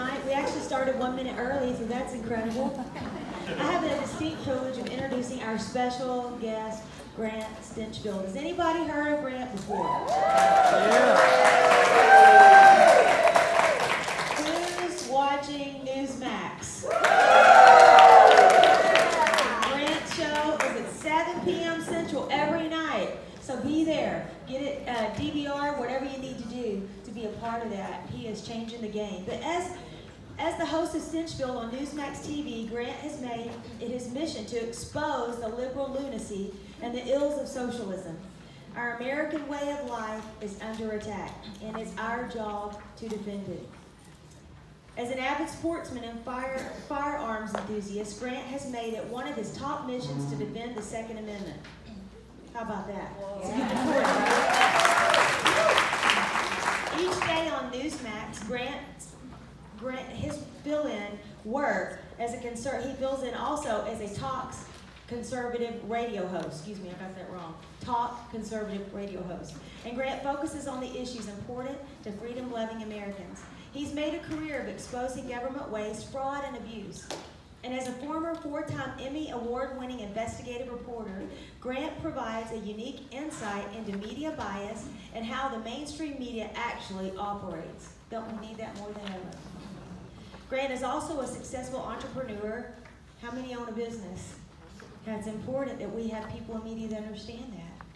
tonight. We actually started 1 minute early, so that's incredible. I have the distinct privilege of introducing our special guest, Grant Stinchfield. Has anybody heard of Grant before? Yeah. Who's watching Newsmax? Grant's show is at 7 p.m. Central every night. So be there. Get it, DVR, whatever you need to do to be a part of that. He is changing the game. But as the host of Stinchfield on Newsmax TV, Grant has made it his mission to expose the liberal lunacy and the ills of socialism. Our American way of life is under attack, and it's our job to defend it. As an avid sportsman and firearms enthusiast, Grant has made it one of his top missions to defend the Second Amendment. How about that? It's a good report, right? Each day on Newsmax, Grant his fill-in work as a he fills in also as a talk conservative radio host. Excuse me, I got that wrong. Talk conservative radio host. And Grant focuses on the issues important to freedom-loving Americans. He's made a career of exposing government waste, fraud, and abuse. And as a former 4-time Emmy Award-winning investigative reporter, Grant provides a unique insight into media bias and how the mainstream media actually operates. Don't we need that more than ever? Grant is also a successful entrepreneur. How many own a business? And it's important that we have people in media that understand that.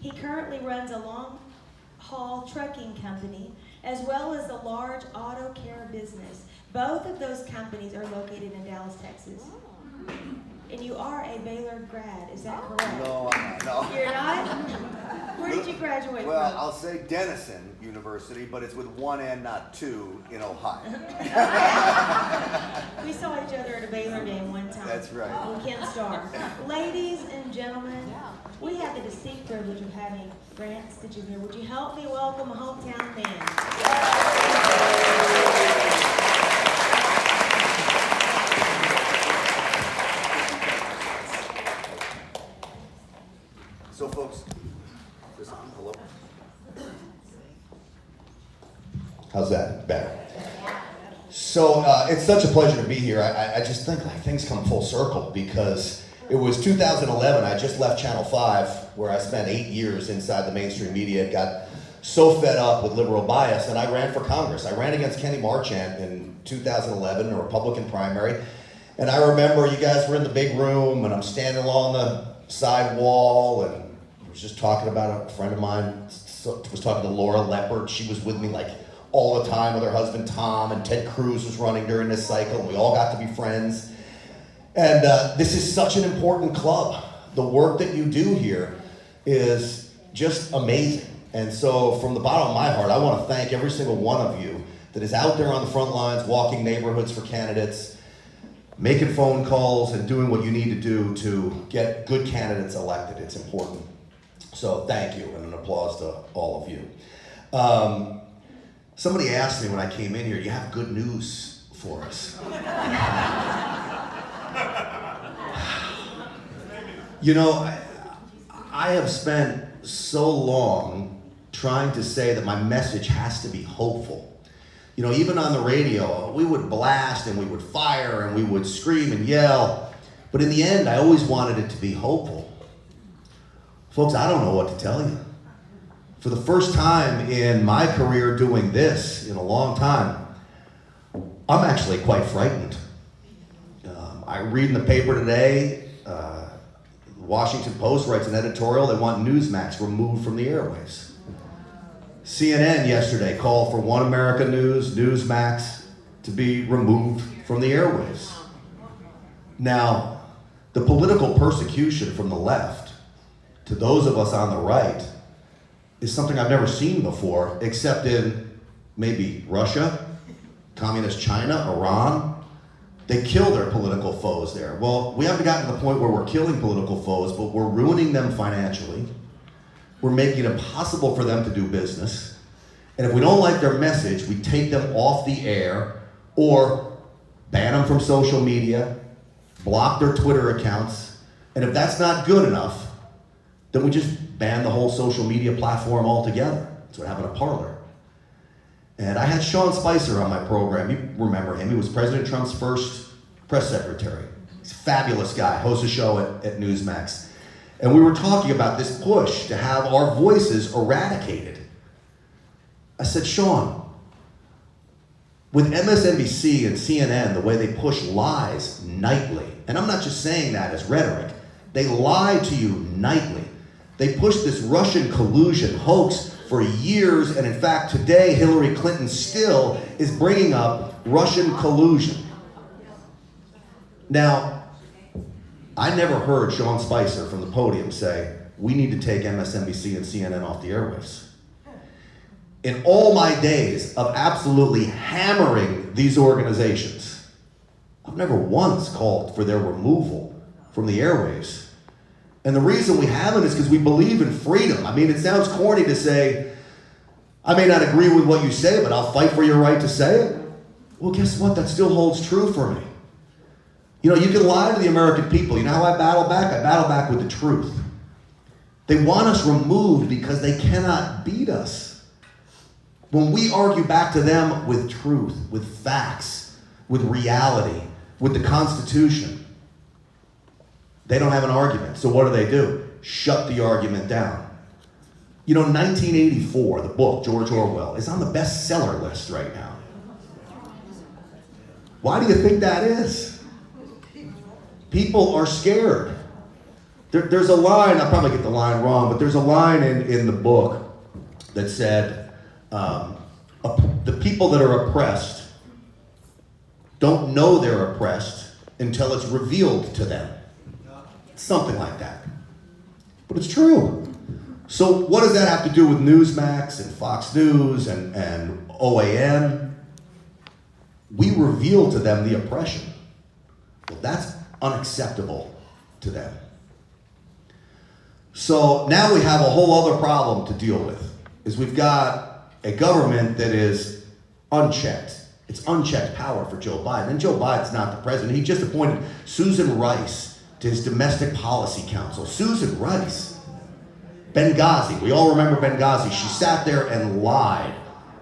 He currently runs a long-haul trucking company as well as a large auto care business. Both of those companies are located in Dallas, Texas. And you are a Baylor grad, is that correct? No, I'm not. No. You're not? Where did you graduate Well, from? I'll say Denison University, but it's with one N, not two, in Ohio. We saw each other at a Baylor game one time. That's right. In Ken Starr. Ladies and gentlemen, we have the distinct privilege of having Grant Stinchfield here. Would you help me welcome a hometown man? So, folks, this on? Hello? How's that? Better. So it's such a pleasure to be here. I just think like things come full circle because it was 2011. I just left Channel 5 where I spent 8 years inside the mainstream media and got so fed up with liberal bias, and I ran for Congress. I ran against Kenny Marchant in 2011, a Republican primary, and I remember you guys were in the big room and I'm standing along the side wall and I was just talking about a friend of mine was talking to Laura Leppert. She was with me like all the time with her husband Tom, and Ted Cruz was running during this cycle, and we all got to be friends. And this is such an important club. The work that you do here is just amazing. And so from the bottom of my heart, I want to thank every single one of you that is out there on the front lines, walking neighborhoods for candidates, making phone calls, and doing what you need to do to get good candidates elected. It's important. So thank you, and an applause to all of you. Somebody asked me when I came in here, you have good news for us. You know, I have spent so long trying to say that my message has to be hopeful. You know, even on the radio, we would blast and we would fire and we would scream and yell, but in the end, I always wanted it to be hopeful. Folks, I don't know what to tell you. For the first time in my career doing this in a long time, I'm actually quite frightened. I read in the paper today, the Washington Post writes an editorial, they want Newsmax removed from the airwaves. CNN yesterday called for One America News, Newsmax, to be removed from the airwaves. Now, the political persecution from the left to those of us on the right is something I've never seen before, except in maybe Russia, communist China, Iran. They kill their political foes there. Well, we haven't gotten to the point where we're killing political foes, but we're ruining them financially. We're making it impossible for them to do business. And if we don't like their message, we take them off the air or ban them from social media, block their Twitter accounts. And if that's not good enough, then we just ban the whole social media platform altogether. That's what happened to Parler. And I had Sean Spicer on my program. You remember him. He was President Trump's first press secretary. He's a fabulous guy, hosts a show at Newsmax. And we were talking about this push to have our voices eradicated. I said, Sean, with MSNBC and CNN, the way they push lies nightly, and I'm not just saying that as rhetoric, they lie to you nightly. They push this Russian collusion hoax for years, and in fact, today, Hillary Clinton still is bringing up Russian collusion. Now, I never heard Sean Spicer from the podium say, we need to take MSNBC and CNN off the airwaves. In all my days of absolutely hammering these organizations, I've never once called for their removal from the airwaves. And the reason we haven't is because we believe in freedom. I mean, it sounds corny to say, I may not agree with what you say, but I'll fight for your right to say it. Well, guess what? That still holds true for me. You know, you can lie to the American people. You know how I battle back? I battle back with the truth. They want us removed because they cannot beat us. When we argue back to them with truth, with facts, with reality, with the Constitution, they don't have an argument. So what do? Shut the argument down. You know, 1984, the book, George Orwell, is on the bestseller list right now. Why do you think that is? People are scared. There's a line, I'll probably get the line wrong, but there's a line in the book that said, the people that are oppressed don't know they're oppressed until it's revealed to them. Something like that. But it's true. So what does that have to do with Newsmax and Fox News and OAN? We reveal to them the oppression. Well, that's unacceptable to them. So now we have a whole other problem to deal with, is we've got a government that is unchecked. It's unchecked power for Joe Biden. And Joe Biden's not the president. He just appointed Susan Rice to his Domestic Policy Council. Susan Rice. Benghazi. We all remember Benghazi. She sat there and lied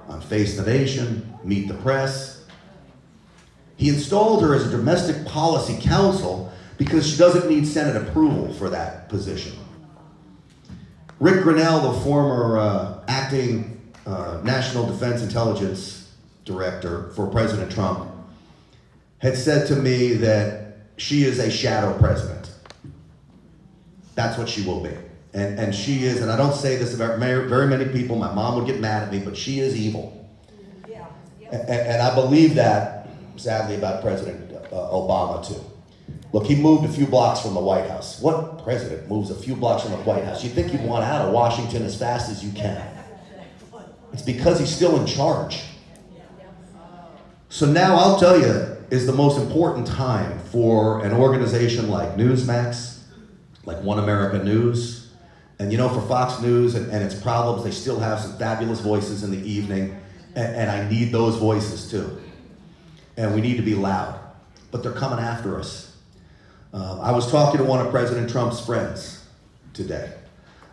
on Face the Nation, Meet the Press. He installed her as a Domestic Policy Council because she doesn't need Senate approval for that position. Rick Grinnell, the former acting National Defense Intelligence Director for President Trump, had said to me that she is a shadow president. That's what she will be. And she is, and I don't say this about very many people, my mom would get mad at me, but she is evil. Yeah. And I believe that, sadly, about President Obama too. Look, he moved a few blocks from the White House. What president moves a few blocks from the White House? You'd think you'd want out of Washington as fast as you can. It's because he's still in charge. So now I'll tell you, is the most important time for an organization like Newsmax, like One America News, and you know, for Fox News and its problems, they still have some fabulous voices in the evening, and I need those voices too. And we need to be loud, but they're coming after us. I was talking to one of President Trump's friends today.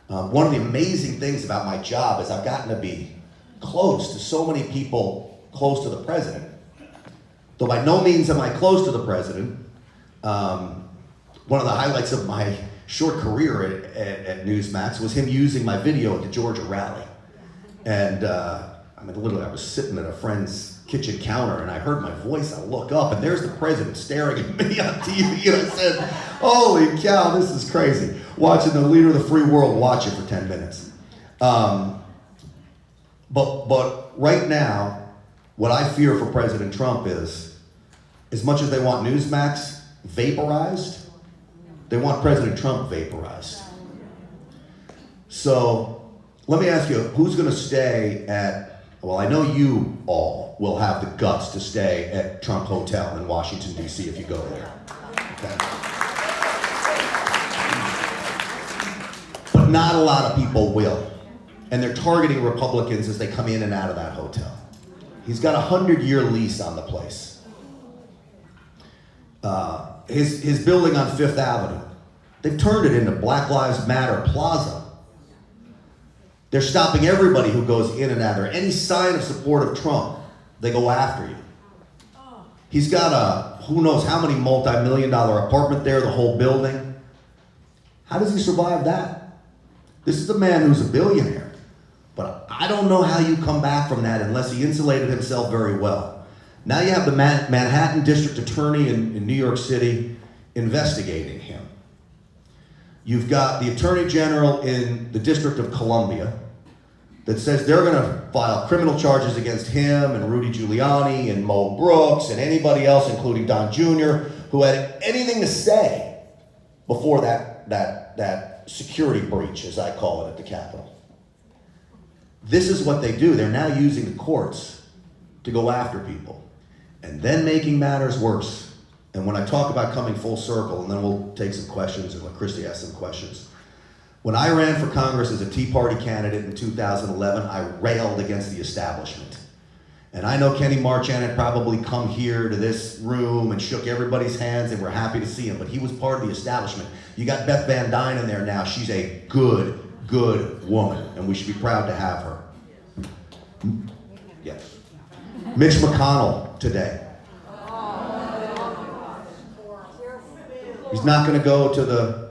One of the amazing things about my job is I've gotten to be close to so many people close to the president. Though by no means am I close to the president. One of the highlights of my short career at Newsmax was him using my video at the Georgia rally. And literally I was sitting at a friend's kitchen counter and I heard my voice. I look up and there's the president staring at me on TV. And I said, holy cow, this is crazy. Watching the leader of the free world watch it for 10 minutes. But right now, what I fear for President Trump is, as much as they want Newsmax vaporized, they want President Trump vaporized. So let me ask you, who's going to stay at, well, I know you all will have the guts to stay at Trump Hotel in Washington, D.C. if you go there. Okay. But not a lot of people will. And they're targeting Republicans as they come in and out of that hotel. He's got a 100-year lease on the place. His building on Fifth Avenue, they've turned it into Black Lives Matter Plaza. They're stopping everybody who goes in and out there. Any sign of support of Trump, they go after you. He's got a, who knows how many multi-million-dollar apartment there, the whole building. How does he survive that? This is a man who's a billionaire. But I don't know how you come back from that unless he insulated himself very well. Now you have the Manhattan District Attorney in New York City investigating him. You've got the Attorney General in the District of Columbia that says they're going to file criminal charges against him and Rudy Giuliani and Mo Brooks and anybody else, including Don Jr., who had anything to say before that security breach, as I call it, at the Capitol. This is what they do. They're now using the courts to go after people. And then making matters worse. And when I talk about coming full circle, and then we'll take some questions and let Christy ask some questions. When I ran for Congress as a Tea Party candidate in 2011, I railed against the establishment. And I know Kenny Marchand had probably come here to this room and shook everybody's hands and we're happy to see him, but he was part of the establishment. You got Beth Van Dyne in there now. She's a good woman, and we should be proud to have her. Yeah. Mitch McConnell today. He's not going to go to the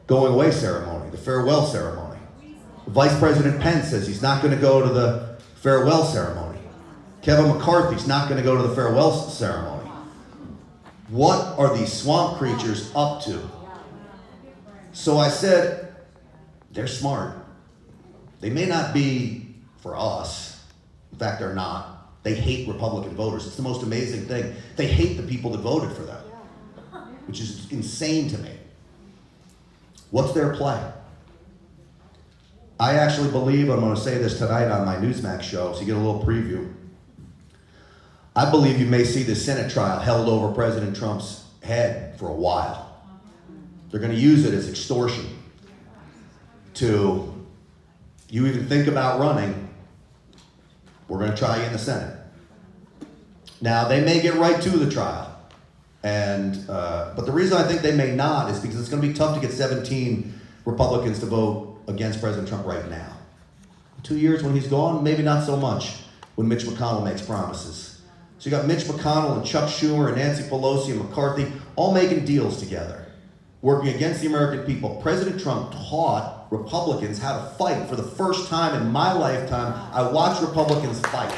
going away ceremony, the farewell ceremony. Vice President Pence says he's not going to go to the farewell ceremony. Kevin McCarthy's not going to go to the farewell ceremony. What are these swamp creatures up to? So I said, they're smart. They may not be for us. In fact, they're not. They hate Republican voters. It's the most amazing thing. They hate the people that voted for them, which is insane to me. What's their play? I actually believe, I'm going to say this tonight on my Newsmax show, so you get a little preview. I believe you may see the Senate trial held over President Trump's head for a while. They're going to use it as extortion to, you even think about running, we're going to try you in the Senate. Now, they may get right to the trial. But the reason I think they may not is because it's going to be tough to get 17 Republicans to vote against President Trump right now. 2 years when he's gone, maybe not so much when Mitch McConnell makes promises. So you got Mitch McConnell and Chuck Schumer and Nancy Pelosi and McCarthy all making deals together, working against the American people. President Trump taught Republicans how to fight. For the first time in my lifetime, I watched Republicans fight.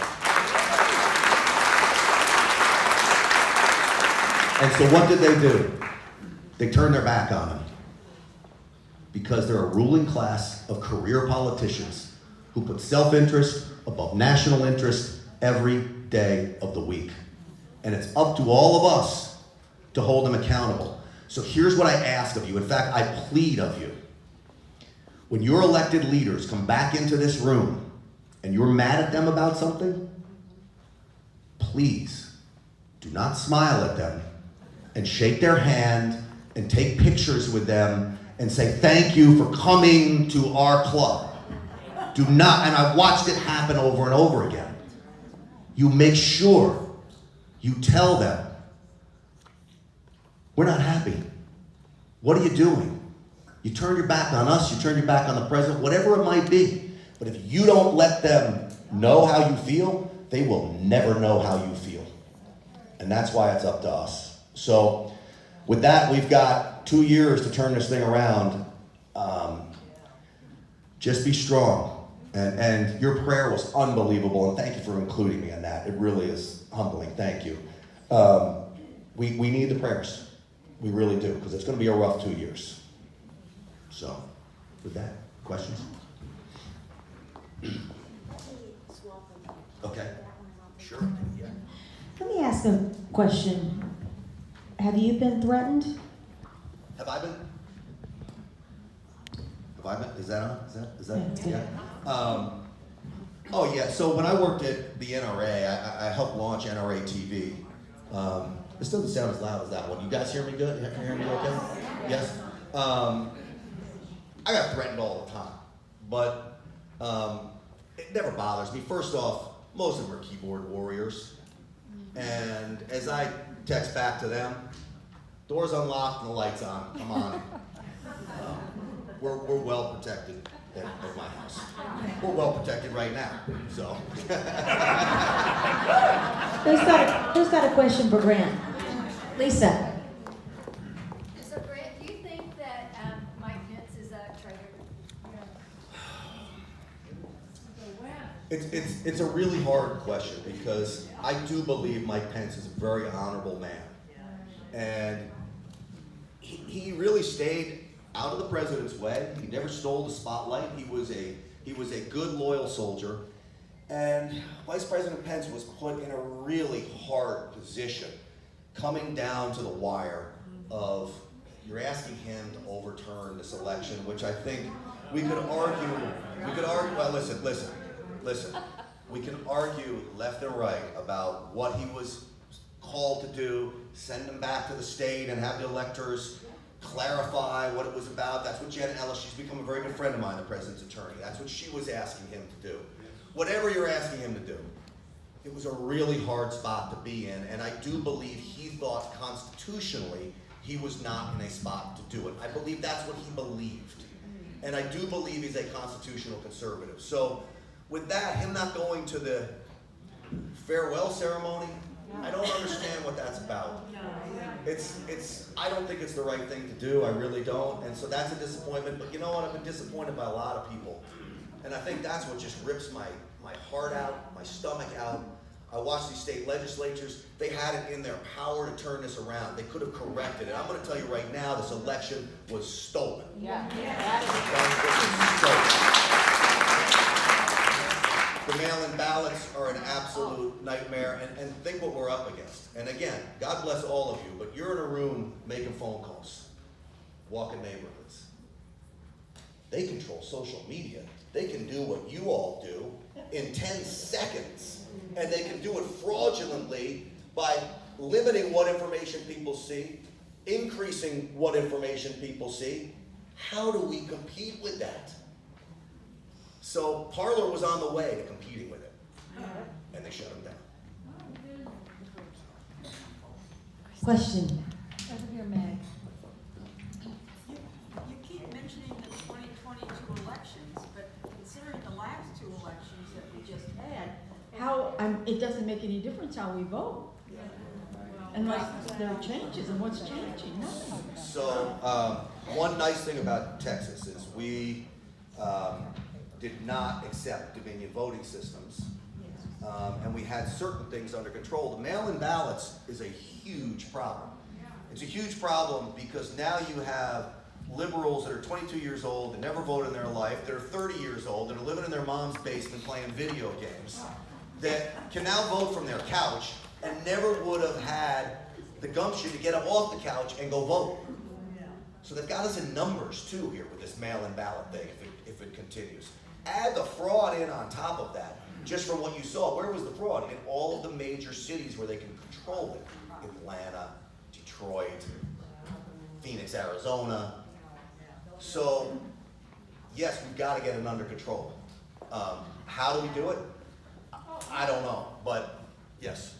And so what did they do? They turned their back on him. Because they're a ruling class of career politicians who put self-interest above national interest every day of the week. And it's up to all of us to hold them accountable. So here's what I ask of you. In fact, I plead of you. When your elected leaders come back into this room and you're mad at them about something, please do not smile at them and shake their hand and take pictures with them and say, thank you for coming to our club. Do not, and I've watched it happen over and over again. You make sure you tell them, we're not happy. What are you doing? You turn your back on us, you turn your back on the president, whatever it might be. But if you don't let them know how you feel, they will never know how you feel. And that's why it's up to us. So with that, we've got 2 years to turn this thing around. Just be strong. And your prayer was unbelievable, and thank you for including me in that. It really is humbling. Thank you. We need the prayers. We really do, because it's going to be a rough 2 years. So, with that, questions? Okay. Sure. Yeah. Let me ask a question. Have you been threatened? Have I been? Is that on? Is that? Yeah. Oh yeah. So when I worked at the NRA, I helped launch NRA TV. This doesn't sound as loud as that one. You guys hear me good? You hear me okay? Yes. I got threatened all the time, but it never bothers me. First off, most of them are keyboard warriors, and as I text back to them, doors unlocked and the lights on. Come on. We're well protected. at my house. We're well protected right now, so. Who's got a question for Grant? Lisa. So Grant, do you think that Mike Pence is a traitor? It's a really hard question because I do believe Mike Pence is a very honorable man. And he really stayed out of the president's way. He never stole the spotlight. He was a good, loyal soldier. And Vice President Pence was put in a really hard position, coming down to the wire of you're asking him to overturn this election, which I think we could argue, well, listen. We can argue left and right about what he was called to do, send him back to the state and have the electors clarify what it was about. That's what Janet Ellis, she's become a very good friend of mine, the president's attorney. That's what she was asking him to do. Whatever you're asking him to do, it was a really hard spot to be in, and I do believe he thought constitutionally he was not in a spot to do it. I believe that's what he believed. And I do believe he's a constitutional conservative. So with that, him not going to the farewell ceremony, I don't understand what that's about. I don't think it's the right thing to do, I really don't, and so that's a disappointment, but you know what, I've been disappointed by a lot of people, and I think that's what just rips my heart out, my stomach out. I watched these state legislatures, they had it in their power to turn this around, they could have corrected it. I'm going to tell you right now, this election was stolen. Yeah. The mail-in ballots are an absolute nightmare, and think what we're up against. And again, God bless all of you, but you're in a room making phone calls, walking neighborhoods. They control social media. They can do what you all do in 10 seconds, and they can do it fraudulently by limiting what information people see, increasing what information people see. How do we compete with that? So Parler was on the way to competing with it, and they shut him down. Question. Over here, Meg. You keep mentioning the 2022 elections, but considering the last two elections that we just had, It doesn't make any difference how we vote. Unless there are changes, and what's changing? Nothing. So one nice thing about Texas is we did not accept Dominion voting systems, and we had certain things under control. The mail-in ballots is a huge problem. It's a huge problem because now you have liberals that are 22 years old, that never voted in their life, that are 30 years old, that are living in their mom's basement playing video games, that can now vote from their couch and never would have had the gumption to get up off the couch and go vote. So they've got us in numbers too here with this mail-in ballot thing if it continues. Add the fraud in on top of that, just from what you saw. Where was the fraud? In all of the major cities where they can control it. Atlanta, Detroit, Phoenix, Arizona. So, yes, we've got to get it under control. How do we do it? I don't know, but yes.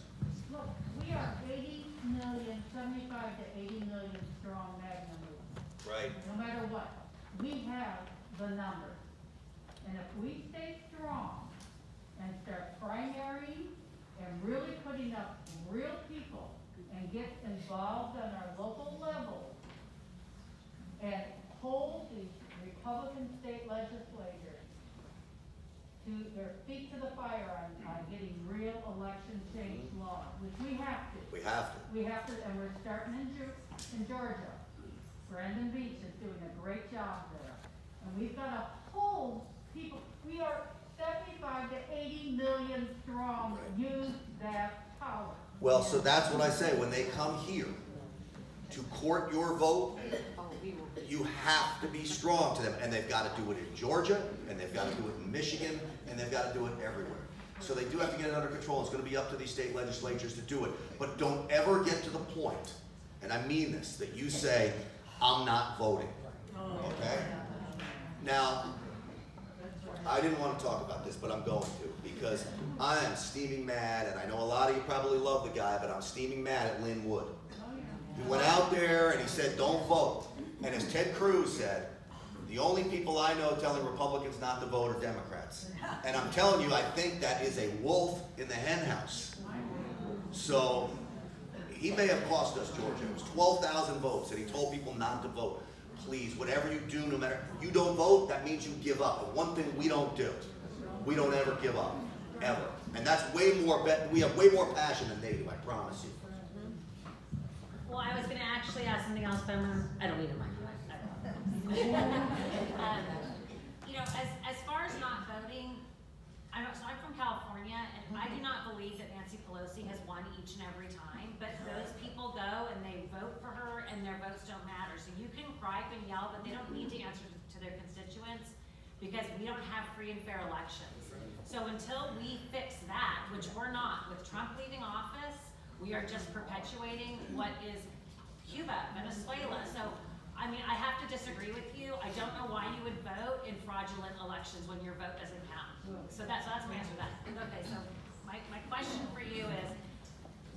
Look, we are 80 million, 75 to 80 million strong magna movement. Right. No matter what, we have the numbers. And if we stay strong and start primarying and really putting up real people and get involved on our local level and hold these Republican state legislators to their feet to the fire on getting real election change laws, which we have to. We have to. We have to, and we're starting in Georgia. Brandon Beach is doing a great job there. And we've got to hold people. We are 75 to 80 million strong. Use that power. Well, so that's what I say. When they come here to court your vote, you have to be strong to them. And they've got to do it in Georgia, and they've got to do it in Michigan, and they've got to do it everywhere. So they do have to get it under control. It's going to be up to these state legislatures to do it. But don't ever get to the point, and I mean this, that you say, I'm not voting. Okay? Now, I didn't want to talk about this, but I'm going to, because I am steaming mad, and I know a lot of you probably love the guy, but I'm steaming mad at Lynn Wood. He went out there and he said, don't vote. And as Ted Cruz said, The only people I know telling Republicans not to vote are Democrats. And I'm telling you, I think that is a wolf in the henhouse. So, he may have cost us, Georgia. It was 12,000 votes, and he told people not to vote. Please, whatever you do, no matter, you don't vote, that means you give up. But one thing we don't do, we don't ever give up, ever. And that's way more, we have way more passion than they do, I promise you. Well, I was gonna actually ask something else, but I don't need a microphone. You know, as far as not voting, I'm from California, and I do not believe that Nancy Pelosi has won each and every time, but those people go and they vote for her, and their votes don't matter. So you can gripe and yell, but they don't need to answer to their constituents, because we don't have free and fair elections. So until we fix that, which we're not, with Trump leaving office, we are just perpetuating what is Cuba, Venezuela. So, I mean, I have to disagree with you. I don't know why you would vote in fraudulent elections when your vote doesn't count. So that's my answer to that. Okay, so my question for you is,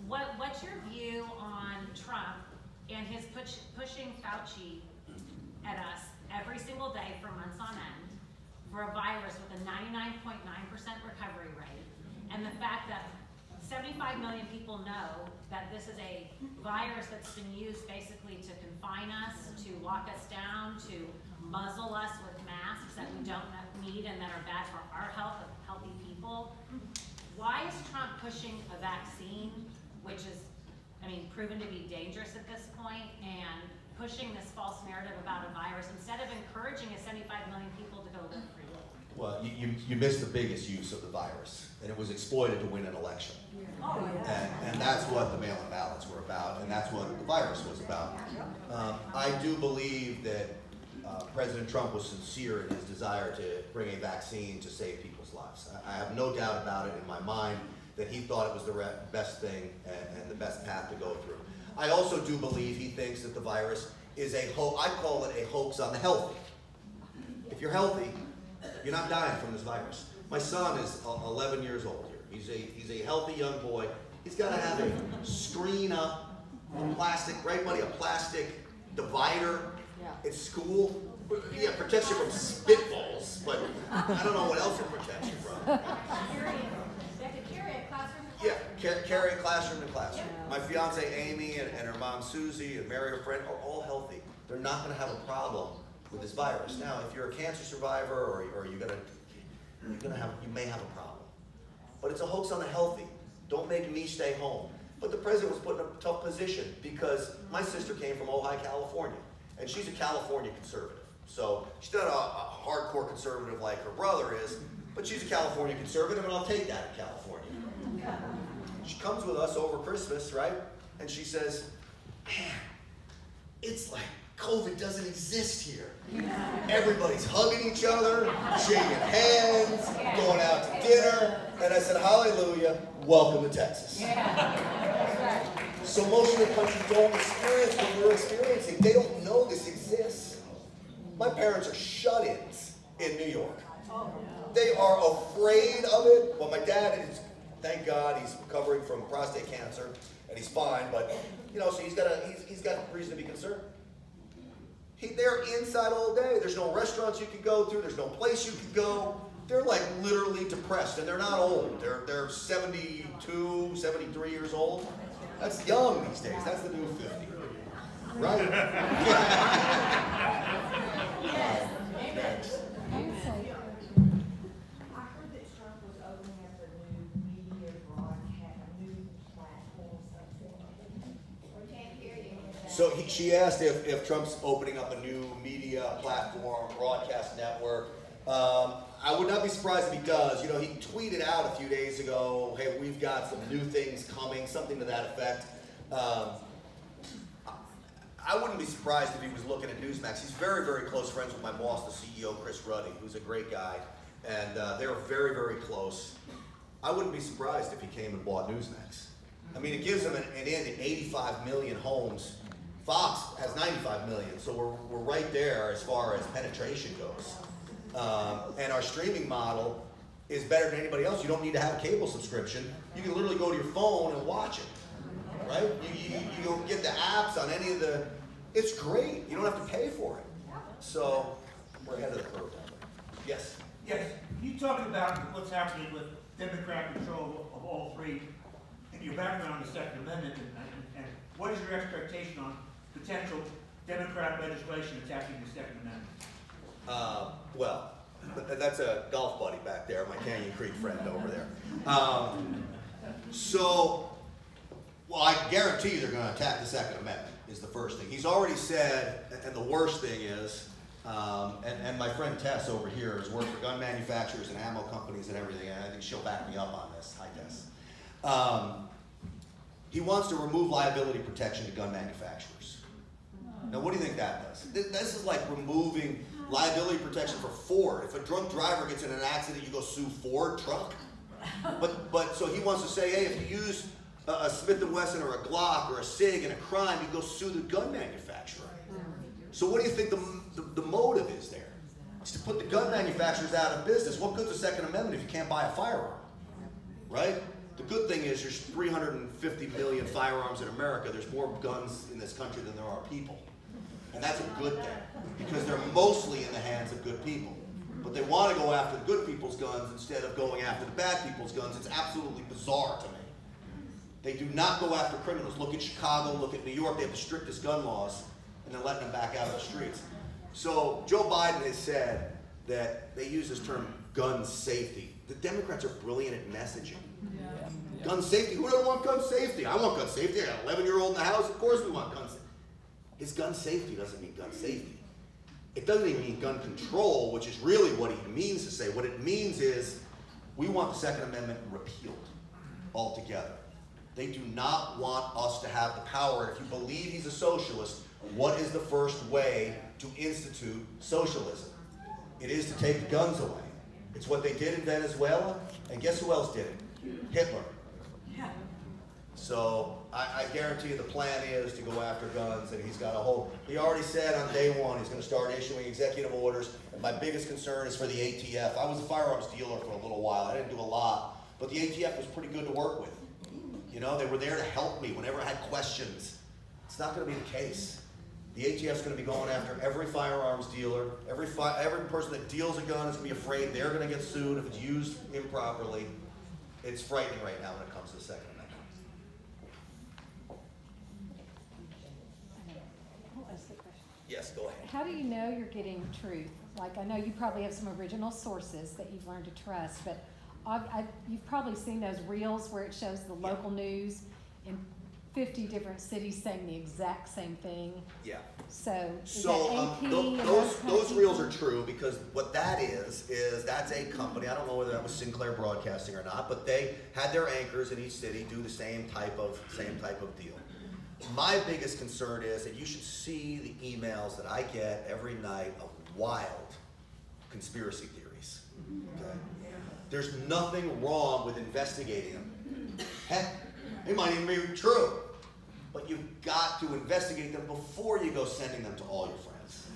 what's your view on Trump and his pushing Fauci at us every single day for months on end for a virus with a 99.9% recovery rate, and the fact that 75 million people know that this is a virus that's been used basically to confine us, to lock us down, to muzzle us with masks that we don't need and that are bad for our health of healthy people. Why is Trump pushing a vaccine, which is, I mean, proven to be dangerous at this point, and pushing this false narrative about a virus instead of encouraging a 75 million people to go live freely? Well, you missed the biggest use of the virus, and it was exploited to win an election. Oh, yeah. And that's what the mail-in ballots were about, and that's what the virus was about. I do believe that President Trump was sincere in his desire to bring a vaccine to save people's lives. I have no doubt about it in my mind that he thought it was the best thing and the best path to go through. I also do believe he thinks that the virus is a hoax. I call it a hoax on the healthy. If you're healthy, you're not dying from this virus. My son is 11 years old here. He's a healthy young boy. He's got to have a screen up, a plastic, right, buddy? A plastic divider at school. Yeah, it protects you from spitballs, but I don't know what else it protects you from. They have to carry it classroom to classroom. Yeah, carry it classroom to classroom. My fiance Amy and her mom Susie and Mary, her friend, are all healthy. They're not going to have a problem with this virus. Now, if you're a cancer survivor or you may have a problem. But it's a hoax on the healthy. Don't make me stay home. But the president was put in a tough position because my sister came from Ojai, California, and she's a California conservative. So she's not a hardcore conservative like her brother is, but she's a California conservative, and I'll take that in California. She comes with us over Christmas, right? And she says, man, it's like COVID doesn't exist here. Everybody's hugging each other, shaking hands, going out to dinner. And I said, hallelujah, welcome to Texas. So most of the country don't experience what we're experiencing. They don't know this exists. My parents are shut-ins in New York. They are afraid of it. Well, my dad is, thank God, he's recovering from prostate cancer, and he's fine, but, you know, so he's got reason to be concerned. They're inside all day. There's no restaurants you can go to. There's no place you can go. They're like literally depressed, and they're not old. They're 72, 73 years old. That's young these days. That's the new 50. Right? Yes. Thanks. I heard that Trump was opening up a new media broadcast, a new platform, something. We can't hear you. So she asked if Trump's opening up a new media platform, broadcast network. I would not be surprised if he does. You know, he tweeted out a few days ago, hey, we've got some new things coming, something to that effect. I wouldn't be surprised if he was looking at Newsmax. He's very, very close friends with my boss, the CEO, Chris Ruddy, who's a great guy. And they're very, very close. I wouldn't be surprised if he came and bought Newsmax. I mean, it gives him an in 85 million homes. Fox has 95 million, so we're right there as far as penetration goes. And our streaming model is better than anybody else. You don't need to have a cable subscription. You can literally go to your phone and watch it, right? You don't get the apps on any of the, it's great. You don't have to pay for it. So we're ahead of the curve down there. Yes? Yes, you talked about what's happening with Democrat control of all three in your background on the Second Amendment, and what is your expectation on potential Democrat legislation attacking the Second Amendment? Well, that's a golf buddy back there, my Canyon Creek friend over there. Well, I guarantee you they're going to attack the Second Amendment, is the first thing. He's already said, and the worst thing is, and my friend Tess over here has worked for gun manufacturers and ammo companies and everything, and I think she'll back me up on this. Hi, Tess. He wants to remove liability protection to gun manufacturers. Now, what do you think that does? This is like removing liability protection for Ford. If a drunk driver gets in an accident, you go sue Ford truck. But so he wants to say, hey, if you use a Smith & Wesson or a Glock or a SIG in a crime, you go sue the gun manufacturer. So what do you think the motive is there? It's to put the gun manufacturers out of business. What good's the Second Amendment if you can't buy a firearm? Right? The good thing is there's 350 million firearms in America. There's more guns in this country than there are people. And that's a good thing, because they're mostly in the hands of good people. But they want to go after the good people's guns instead of going after the bad people's guns. It's absolutely bizarre to me. They do not go after criminals. Look at Chicago, look at New York. They have the strictest gun laws, and they're letting them back out of the streets. So Joe Biden has said that they use this term gun safety. The Democrats are brilliant at messaging. Gun safety, who doesn't want gun safety? I want gun safety. I got an 11-year-old in the house, of course we want gun safety. His gun safety doesn't mean gun safety. It doesn't even mean gun control, which is really what he means to say. What it means is we want the Second Amendment repealed altogether. They do not want us to have the power. If you believe he's a socialist, what is the first way to institute socialism? It is to take the guns away. It's what they did in Venezuela, and guess who else did it? Hitler. So I guarantee you the plan is to go after guns, and he's got a whole, he already said on day one he's going to start issuing executive orders, and my biggest concern is for the ATF. I was a firearms dealer for a little while. I didn't do a lot, but the ATF was pretty good to work with. You know, they were there to help me whenever I had questions. It's not going to be the case. The ATF's going to be going after every firearms dealer. Every person that deals a gun is going to be afraid they're going to get sued if it's used improperly. It's frightening right now when it comes to the Second Amendment. Yes, go ahead. How do you know you're getting truth? Like, I know you probably have some original sources that you've learned to trust, but you've probably seen those reels where it shows the local news in 50 different cities saying the exact same thing. Yeah. So those reels are true, because what that is that's a company. I don't know whether that was Sinclair Broadcasting or not, but they had their anchors in each city do the same type of deal. My biggest concern is that you should see the emails that I get every night of wild conspiracy theories. Okay? There's nothing wrong with investigating them. Heck, they might even be true. But you've got to investigate them before you go sending them to all your friends.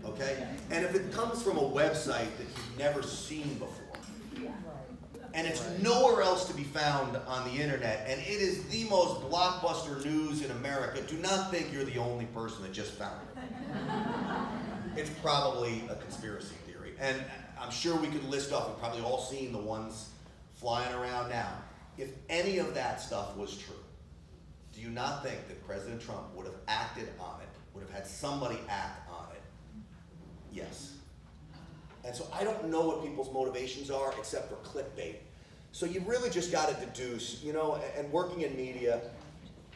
Okay? And if it comes from a website that you've never seen before, and it's nowhere else to be found on the internet, and it is the most blockbuster news in America, do not think you're the only person that just found it. It's probably a conspiracy theory. And I'm sure we could list off, we've probably all seen the ones flying around now. If any of that stuff was true, do you not think that President Trump would have acted on it, would have had somebody act on it? Yes. And so I don't know what people's motivations are except for clickbait. So you really just got to deduce, you know, and working in media,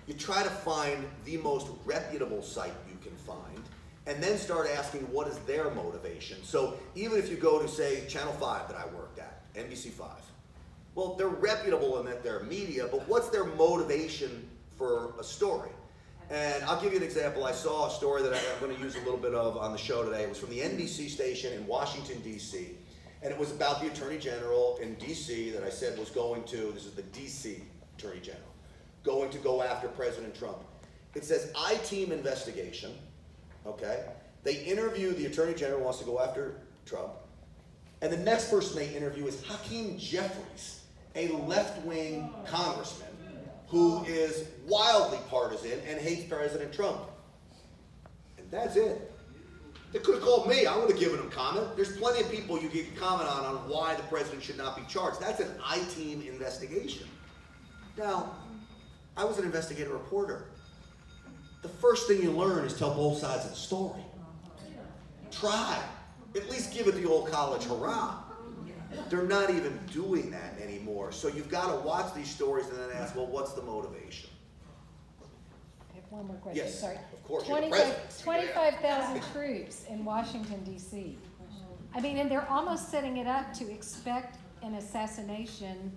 you try to find the most reputable site you can find, and then start asking what is their motivation. So even if you go to, say, Channel 5 that I worked at, NBC5, well, they're reputable in that they're media, but what's their motivation for a story? And I'll give you an example. I saw a story that I'm going to use a little bit of on the show today. It was from the NBC station in Washington, D.C., and it was about the Attorney General in D.C. that I said was going to, this is the D.C. Attorney General, going to go after President Trump. It says, I-team investigation, okay? They interview the Attorney General who wants to go after Trump, and the next person they interview is Hakeem Jeffries, a left-wing congressman who is wildly partisan and hates President Trump. And that's it. They could have called me. I would have given them comment. There's plenty of people you can comment on why the president should not be charged. That's an I-team investigation. Now, I was an investigative reporter. The first thing you learn is tell both sides of the story. Try. At least give it the old college hurrah. They're not even doing that anymore. So you've got to watch these stories and then ask, well, what's the motivation? I have one more question, Yes, sorry. of course, you're the president. 25,000 troops in Washington DC. I mean, and they're almost setting it up to expect an assassination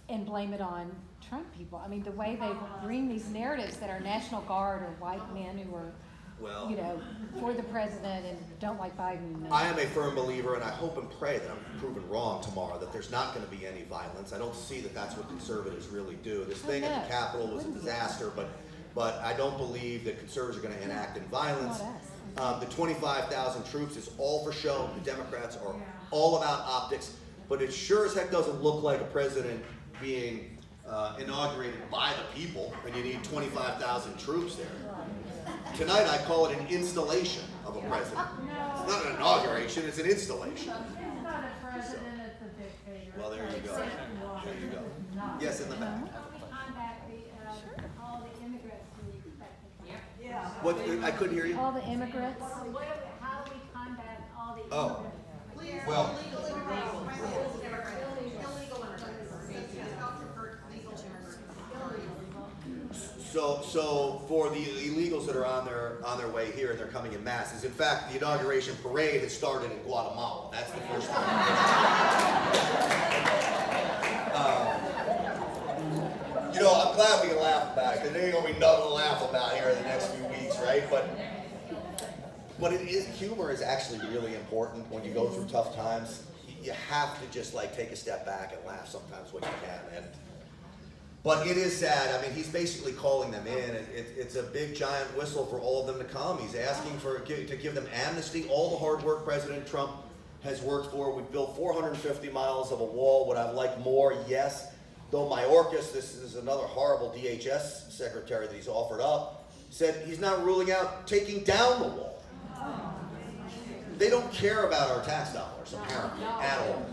and blame it on Trump people. I mean, the way they bring these narratives that our National Guard are white men who are, Well, you know, for the president and don't like Biden. I am a firm believer, and I hope and pray that I'm proven wrong tomorrow, that there's not going to be any violence. I don't see that that's what conservatives really do. This thing at the Capitol was a disaster, but I don't believe that conservatives are going to enact in violence. The 25,000 troops is all for show. The Democrats are all about optics, but it sure as heck doesn't look like a president being inaugurated by the people, and you need 25,000 troops there. Tonight I call it an installation of a president. It's not an inauguration, it's an installation. It's not a president, it's a dictator. Well, there you go. There you go. Yes, in the back. How do we combat all the immigrants we expect to come? Yeah. What, I couldn't hear you. All the immigrants. How do we combat all the Oh, immigrants? well, so for the illegals that are on their way here and they're coming in masses. In fact, the inauguration parade has started in Guatemala. That's the first time. You know, I'm glad we can laugh about it, because there ain't gonna be nothing to laugh about here in the next few weeks, right? But it is, humor is actually really important when you go through tough times. You have to just like take a step back and laugh sometimes when you can. But it is sad. I mean, he's basically calling them in. It's a big giant whistle for all of them to come. He's asking to give them amnesty. All the hard work President Trump has worked for. We've built 450 miles of a wall. Would I like more? Yes. Though Mayorkas, this is another horrible DHS secretary that he's offered up, said he's not ruling out taking down the wall. They don't care about our tax dollars, apparently, at all.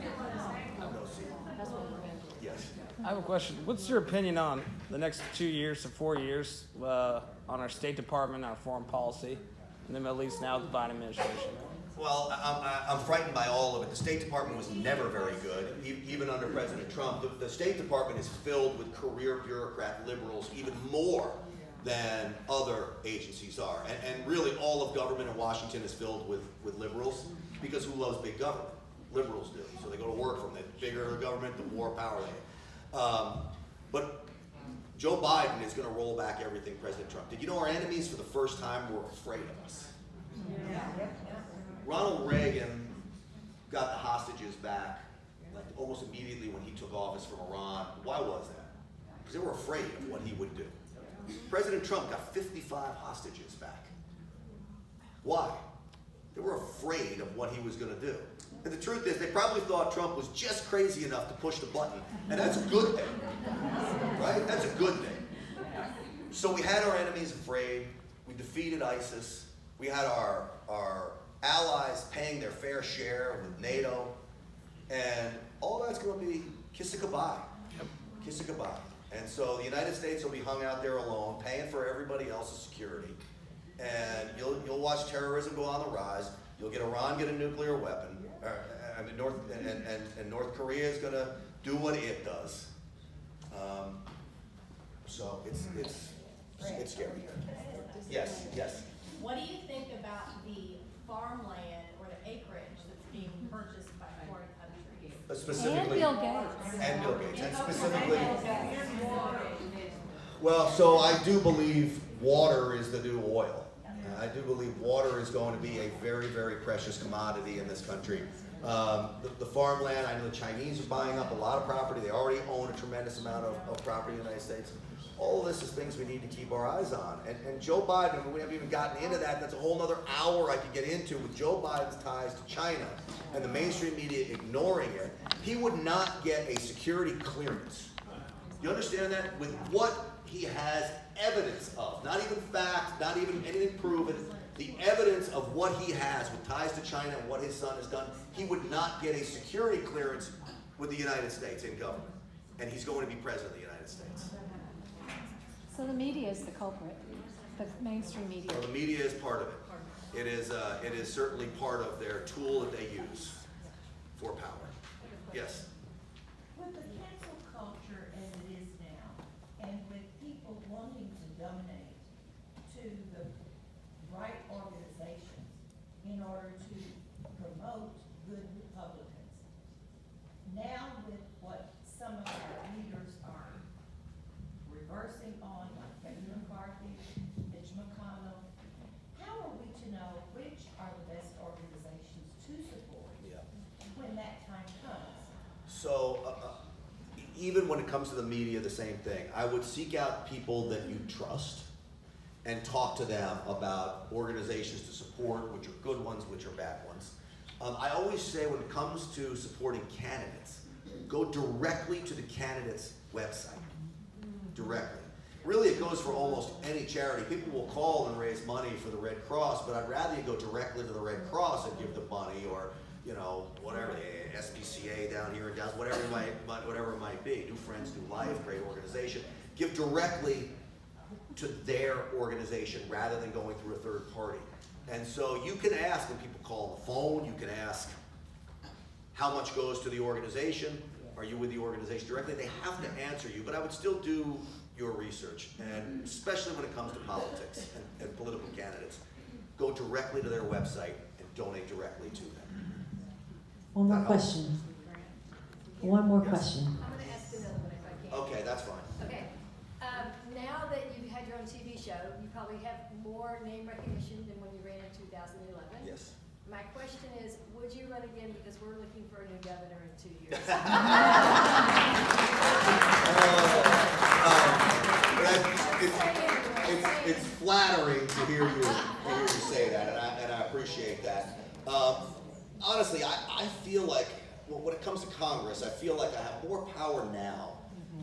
Yes. I have a question. What's your opinion on the next 2 years to 4 years on our State Department, our foreign policy, in the Middle East now with the Biden administration? Well, I'm frightened by all of it. The State Department was never very good, even under President Trump. The State Department is filled with career bureaucrat liberals, even more than other agencies are. And really all of government in Washington is filled with liberals, because who loves big government? Liberals do. So they go to work from the bigger the government, the more power they have. But Joe Biden is going to roll back everything President Trump did. You know, our enemies for the first time were afraid of us. Ronald Reagan got the hostages back like almost immediately when he took office from Iran. Why was that? Because they were afraid of what he would do. President Trump got 55 hostages back. Why? They were afraid of what he was going to do. And the truth is, they probably thought Trump was just crazy enough to push the button. And that's a good thing. Right? That's a good thing. So we had our enemies afraid. We defeated ISIS. We had our allies paying their fair share with NATO. And all that's going to be kiss it goodbye. Kiss it goodbye. And so the United States will be hung out there alone, paying for everybody else's security. And you'll watch terrorism go on the rise. You'll get Iran get a nuclear weapon. North Korea is going to do what it does. So it's scary. Yes. What do you think about the farmland or the acreage that's being purchased by foreign countries? Specifically, And Bill Gates. And Bill Gates. And specifically, well, so I do believe water is the new oil. I do believe water is going to be a very, very precious commodity in this country. The farmland, I know the Chinese are buying up a lot of property. They already own a tremendous amount of property in the United States. All of this is things we need to keep our eyes on. And Joe Biden, we haven't even gotten into that. That's a whole other hour I could get into with Joe Biden's ties to China and the mainstream media ignoring it. He would not get a security clearance. You understand that? With what he has evidence of, not even facts, not even anything proven, the evidence of what he has with ties to China and what his son has done, he would not get a security clearance with the United States in government. And he's going to be president of the United States. So the media is the culprit, the mainstream media. So the media is part of it. It is certainly part of their tool that they use for power. Yes? With the cancel culture as it is now, and with people wanting to donate to the right organizations in order to promote good Republicans, now with what some of our leaders are reversing on, like Kevin McCarthy, Mitch McConnell, how are we to know which are the best organizations to support when that time comes? So, even when it comes to the media, the same thing. I would seek out people that you trust and talk to them about organizations to support, which are good ones, which are bad ones. I always say when it comes to supporting candidates, go directly to the candidate's website. Directly. Really, it goes for almost any charity. People will call and raise money for the Red Cross, but I'd rather you go directly to the Red Cross and give them money, or whatever, the SPCA down here in Dallas, whatever it might be. New Friends, New Life, great organization. Give directly to their organization rather than going through a third party. And so you can ask when people call on the phone, you can ask how much goes to the organization. Are you with the organization directly? They have to answer you, but I would still do your research, and especially when it comes to politics and political candidates. Go directly to their website and donate directly to them. One more question. One more question. I'm gonna ask another one if I can. Okay, that's fine. Okay, now that you've had your own TV show, you probably have more name recognition than when you ran in 2011. Yes. My question is, would you run again, because we're looking for a new governor in 2 years? It's flattering to hear you say that, and I appreciate that. Honestly, I feel like, when it comes to Congress, I feel like I have more power now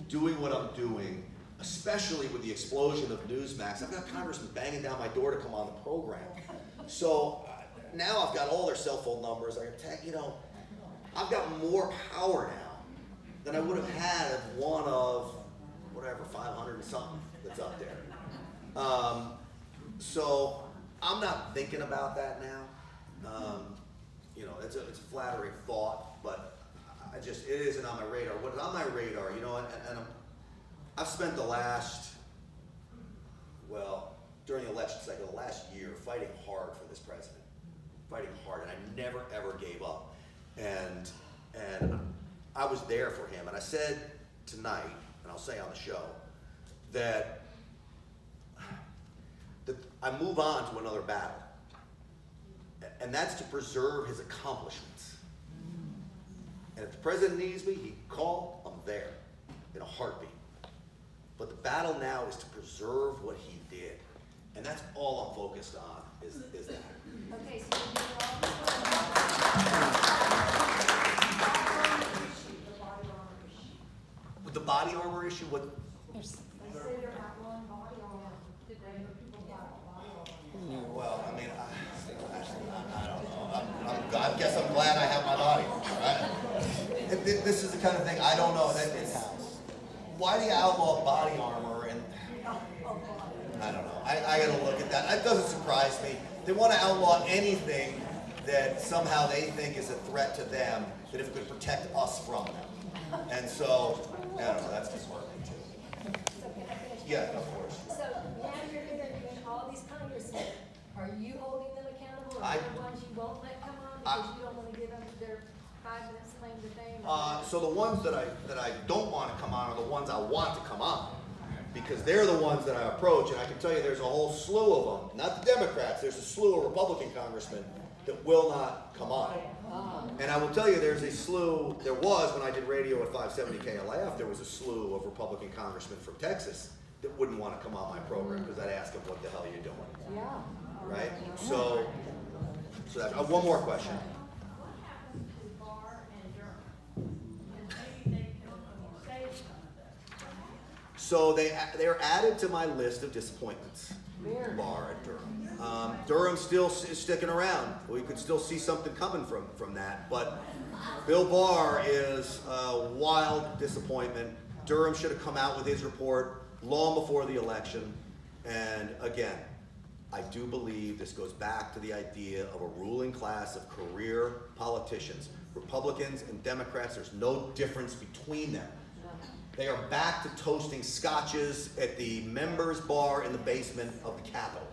doing what I'm doing, especially with the explosion of Newsmax. I've got congressmen banging down my door to come on the program. So now I've got all their cell phone numbers. I've got more power now than I would have had if one of, 500 and something that's up there. So I'm not thinking about that now. It's a flattering thought, but it isn't on my radar. What is on my radar, and I've spent during the election cycle, the last year, fighting hard for this president. Fighting hard, and I never ever gave up. And I was there for him, and I said tonight, and I'll say on the show, that I move on to another battle. And that's to preserve his accomplishments. And if the president needs me, he can call, I'm there in a heartbeat. But the battle now is to preserve what he did. And that's all I'm focused on, is that. Okay, so you're doing all this With the body armor issue, what? They say they're outlawing body armor. Did they have people buy body armor? Well, I mean, I don't know. I guess I'm glad I have my body. Right? This is the kind of thing I don't know. Why do you outlaw body armor? And I don't know. I got to look at that. It doesn't surprise me. They want to outlaw anything that somehow they think is a threat to them, that if it could protect us from them. And so, I don't know. That's disheartening too. So can I finish? Yeah, of course. So now you're interviewing all these congressmen. Are you holding them accountable, or are there ones you won't let come on because you don't want to give them their 5 minutes claim to fame? So the ones that I don't want to come on are the ones I want to come on, because they're the ones that I approach, and I can tell you there's a whole slew of them. Not the Democrats. There's a slew of Republican congressmen that will not come on. And I will tell you, there was when I did radio at 570 KLAF, there was a slew of Republican congressmen from Texas that wouldn't want to come on my program because I'd ask them, what the hell are you doing? Yeah. Right? So that's one more question. What happened to Barr and Durham? And maybe they can save some of that. So they're added to my list of disappointments. bar at Durham. Durham still is sticking around. We could still see something coming from that, but Bill Barr is a wild disappointment. Durham should have come out with his report long before the election. And again, I do believe this goes back to the idea of a ruling class of career politicians. Republicans and Democrats, there's no difference between them. They are back to toasting scotches at the members' bar in the basement of the Capitol.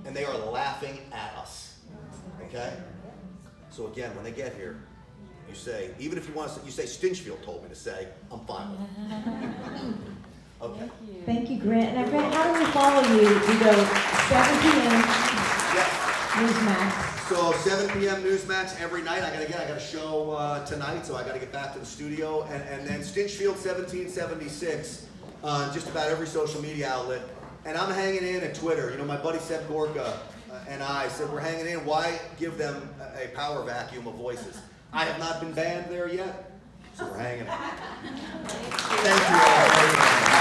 And they are laughing at us. Okay? So again, when they get here, you say, even if you want to say, you say Stinchfield told me to say, I'm fine with it. Okay. Thank you, Grant. Now, Grant, how do we follow you? We go 7 p.m. Yes. Newsmax. So 7 p.m. Newsmax every night. I got a show tonight, so I got to get back to the studio. And then Stinchfield 1776, just about every social media outlet. And I'm hanging in at Twitter. You know, my buddy Seb Gorka and I said, we're hanging in. Why give them a power vacuum of voices? I have not been banned there yet, so we're hanging in. Thank you all.